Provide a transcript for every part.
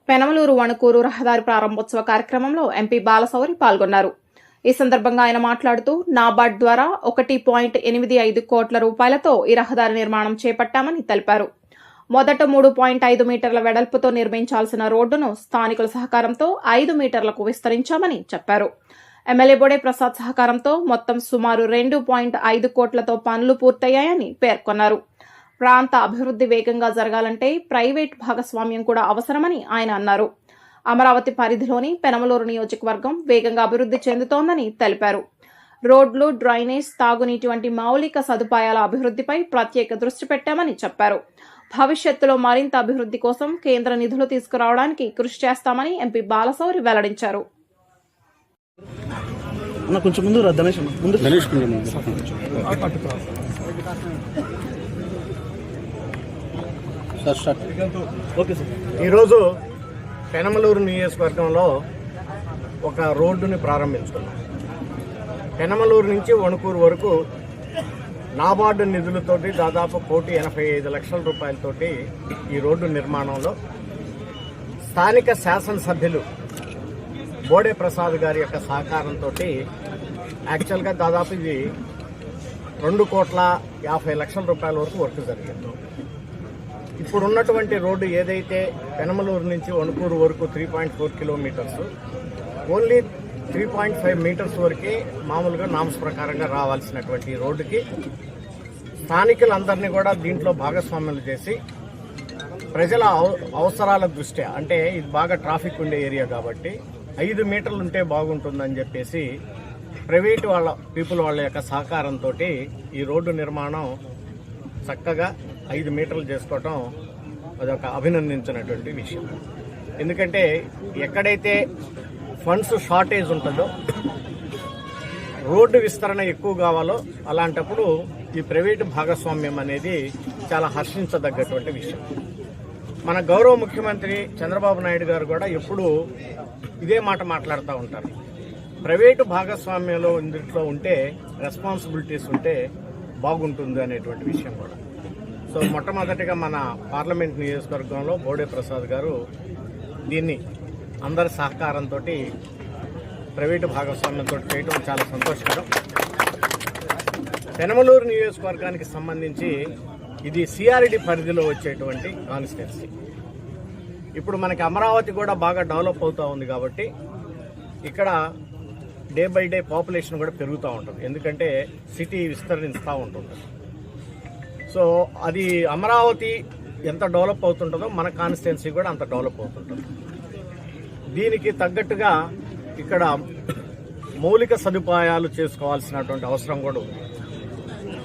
పెనమలూరు వణుకూరు రహదారి ప్రారంభోత్సవ కార్యక్రమంలో ఎంపీ బాలశౌరి పాల్గొన్నారు. ఈ సందర్భంగా ఆయన మాట్లాడుతూ నాబార్డ్ ద్వారా 1.85 కోట్ల రూపాయలతో ఈ రహదారి నిర్మాణం చేపట్టామని తెలిపారు. మొదట 3.5 మీటర్ల వెడల్పుతో నిర్మించాల్సిన రోడ్డును స్థానికుల సహకారంతో 5 మీటర్లకు విస్తరించామని చెప్పారు. ఎమ్మెల్యే బోడే ప్రసాద్ సహకారంతో మొత్తం సుమారు 2.5 కోట్లతో పనులు పూర్తయ్యాయని పేర్కొన్నారు. ప్రాంత అభివృద్ధి వేగంగా జరగాలంటే ప్రైవేట్ భాగస్వామ్యం కూడా అవసరమని ఆయన అన్నారు. అమరావతి పరిధిలోని పెనమలూరు నియోజకవర్గం వేగంగా అభివృద్ధి చెందుతోందని తెలిపారు. రోడ్లు, డ్రైనేజ్, తాగునీటి వంటి మౌలిక సదుపాయాల అభివృద్ధిపై ప్రత్యేక దృష్టి పెట్టామని చెప్పారు. భవిష్యత్తులో మరింత అభివృద్ధి కోసం కేంద్ర నిధులు తీసుకురావడానికి కృషి చేస్తామని ఎంపీ బాలశౌరి వెల్లడించారు. ఈరోజు పెనమలూరు నియోజకవర్గంలో ఒక రోడ్డుని ప్రారంభించుకున్నాం. పెనమలూరు నుంచి వణుకూరు వరకు నాబార్డు నిధులతోటి దాదాపు 1,85,00,000 రూపాయలతోటి ఈ రోడ్డు నిర్మాణంలో స్థానిక శాసనసభ్యులు బోడే ప్రసాద్ గారి యొక్క సహకారంతో యాక్చువల్గా దాదాపు ఇది 2,50,00,000 రూపాయల వరకు వర్క్ జరిగింది. ఇప్పుడు ఉన్నటువంటి రోడ్డు ఏదైతే పెనమలూరు నుంచి వణుకూరు వరకు 3.4 కిలోమీటర్స్, ఓన్లీ 3.5 మీటర్స్ వరకే మామూలుగా నామ్స్ ప్రకారంగా రావాల్సినటువంటి రోడ్డుకి స్థానికులందరినీ కూడా దీంట్లో భాగస్వామ్యాలు చేసి ప్రజల అవసరాల దృష్ట్యా, అంటే ఇది బాగా ట్రాఫిక్ ఉండే ఏరియా కాబట్టి 5 మీటర్లు ఉంటే బాగుంటుందని చెప్పేసి ప్రైవేటు పీపుల్ వాళ్ళ యొక్క సహకారంతో ఈ రోడ్డు నిర్మాణం చక్కగా 5 మీటర్లు చేసుకోవటం అదొక అభినందించినటువంటి విషయం. ఎందుకంటే ఎక్కడైతే ఫండ్స్ షార్టేజ్ ఉంటుందో, రోడ్డు విస్తరణ ఎక్కువ కావాలో అలాంటప్పుడు ఈ ప్రైవేటు భాగస్వామ్యం అనేది చాలా హర్షించదగ్గటువంటి విషయం. మన గౌరవ ముఖ్యమంత్రి చంద్రబాబు నాయుడు గారు కూడా ఎప్పుడూ ఇదే మాట మాట్లాడుతూ ఉంటారు. ప్రైవేటు భాగస్వామ్యంలో ఇందులో ఉంటే రెస్పాన్సిబిలిటీస్ ఉంటే బాగుంటుంది అనేటువంటి విషయం కూడా. సో మొట్టమొదటిగా మన పార్లమెంట్ నియోజకవర్గంలో బోడే ప్రసాద్ గారు దీన్ని అందరి సహకారంతో ప్రైవేటు భాగస్వామ్యంతో చేయడం చాలా సంతోషకరం. పెనమలూరు నియోజకవర్గానికి సంబంధించి ఇది సిఆర్డి పరిధిలో వచ్చేటువంటి కాన్స్టిట్యున్సీ. ఇప్పుడు మనకి అమరావతి కూడా బాగా డెవలప్ అవుతూ ఉంది కాబట్టి ఇక్కడ డే బై డే పాపులేషన్ కూడా పెరుగుతూ ఉంటుంది. ఎందుకంటే సిటీ విస్తరిస్తూ ఉంటుంది. సో అది అమరావతి ఎంత డెవలప్ అవుతుంటుందో మన కాన్స్టిట్యున్సీ కూడా అంత డెవలప్ అవుతుంటుంది. దీనికి తగ్గట్టుగా ఇక్కడ మౌలిక సదుపాయాలు చేసుకోవాల్సినటువంటి అవసరం కూడా ఉంది.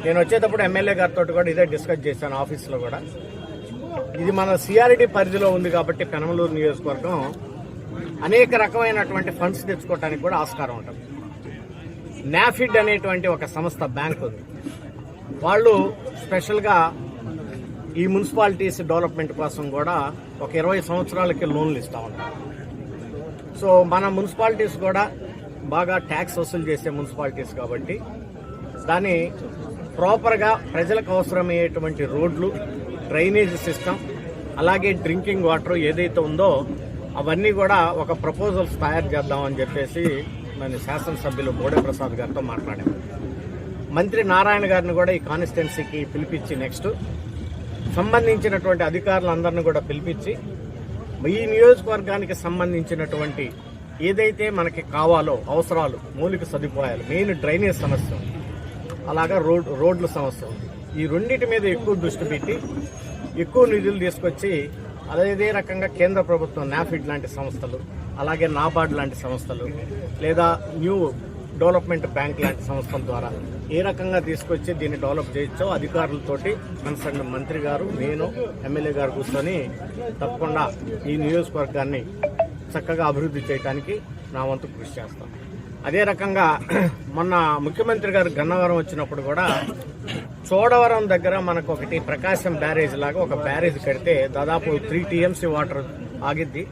నేను వచ్చేటప్పుడు ఎమ్మెల్యే గారితో కూడా ఇదే డిస్కస్ చేశాను ఆఫీస్లో కూడా. ఇది మన సిఆర్డి పరిధిలో ఉంది కాబట్టి పెనమలూరు నియోజకవర్గం అనేక రకమైనటువంటి ఫండ్స్ తెచ్చుకోవడానికి కూడా ఆస్కారం ఉంటుంది. నాఫిడ్ అనేటువంటి ఒక సంస్థ, బ్యాంక్ ఉంది. వాళ్ళు స్పెషల్గా ఈ మున్సిపాలిటీస్ డెవలప్మెంట్ కోసం కూడా ఒక 20 సంవత్సరాలకి లోన్లు ఇస్తూ ఉంటారు. సో మన మున్సిపాలిటీస్ కూడా బాగా ట్యాక్స్ వసూలు చేసే మున్సిపాలిటీస్ కాబట్టి దాన్ని ప్రాపర్గా ప్రజలకు అవసరమయ్యేటువంటి రోడ్లు, డ్రైనేజ్ సిస్టమ్, అలాగే డ్రింకింగ్ వాటర్ ఏదైతే ఉందో అవన్నీ కూడా ఒక ప్రపోజల్స్ తయారు చేద్దామని చెప్పేసి మన శాసనసభ్యులు బోడే ప్రసాద్ గారితో మాట్లాడాము. మంత్రి నారాయణ గారిని కూడా ఈ కాన్స్టిట్యున్సీకి పిలిపించి నెక్స్ట్ సంబంధించినటువంటి అధికారులందరినీ కూడా పిలిపించి ఈ నియోజకవర్గానికి సంబంధించినటువంటి ఏదైతే మనకి కావాలో అవసరాలు, మౌలిక సదుపాయాలు, మెయిన్ డ్రైనేజ్ సమస్య ఉంది, అలాగా రోడ్ల సమస్య ఉంది. ఈ రెండింటి మీద ఎక్కువ దృష్టి పెట్టి ఎక్కువ నిధులు తీసుకొచ్చి అదే రకంగా కేంద్ర ప్రభుత్వం నాఫిడ్ లాంటి సంస్థలు, అలాగే నాబార్డ్ లాంటి సంస్థలు, లేదా న్యూ డెవలప్మెంట్ బ్యాంక్ లాంటి సంస్థల ద్వారా ఏ రకంగా తీసుకొచ్చి దీన్ని డెవలప్ చేయొచ్చో అధికారులతోటి కన్సర్న్ మంత్రి గారు, నేను, ఎమ్మెల్యే గారు కూర్చొని తప్పకుండా ఈ నియోజకవర్గాన్ని చక్కగా అభివృద్ధి చేయడానికి నా వంతు కృషి చేస్తాం. అదే రకంగా మొన్న ముఖ్యమంత్రి గారు గన్నవరం వచ్చినప్పుడు కూడా చోడవరం దగ్గర మనకు ఒకటి ప్రకాశం బ్యారేజ్ లాగా ఒక బ్యారేజ్ కడితే దాదాపు 3 TMC వాటర్ ఆగిద్ది.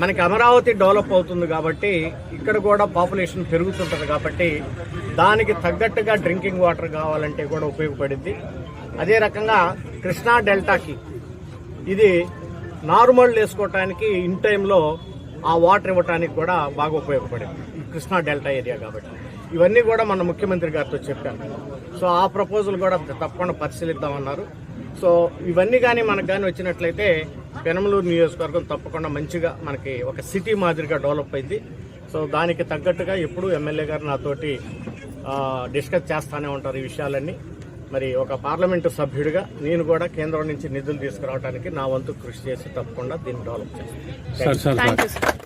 మనకి అమరావతి డెవలప్ అవుతుంది కాబట్టి ఇక్కడ కూడా పాపులేషన్ పెరుగుతుంటుంది కాబట్టి దానికి తగ్గట్టుగా డ్రింకింగ్ వాటర్ కావాలంటే కూడా ఉపయోగపడింది. అదే రకంగా కృష్ణా డెల్టాకి ఇది నార్మల్ వేసుకోవటానికి ఇన్ టైంలో ఆ వాటర్ ఇవ్వటానికి కూడా బాగా ఉపయోగపడింది ఈ కృష్ణా డెల్టా ఏరియా కాబట్టి. ఇవన్నీ కూడా మన ముఖ్యమంత్రి గారితో చెప్పాను. సో ఆ ప్రపోజల్ కూడా తప్పకుండా పరిశీలిద్దామన్నారు. సో ఇవన్నీ కానీ మనకు కానీ వచ్చినట్లయితే పెనమలూరు నియోజకవర్గం తప్పకుండా మంచిగా మనకి ఒక సిటీ మాదిరిగా డెవలప్ అయింది. సో దానికి తగ్గట్టుగా ఎప్పుడు ఎమ్మెల్యే గారు నాతోటి డిస్కస్ చేస్తూనే ఉంటారు ఈ విషయాలన్నీ. మరి ఒక పార్లమెంటు సభ్యుడిగా నేను కూడా కేంద్రం నుంచి నిధులు తీసుకురావడానికి నా వంతు కృషి చేసి తప్పకుండా దీన్ని డెవలప్ చేస్తాను. Thank you sir.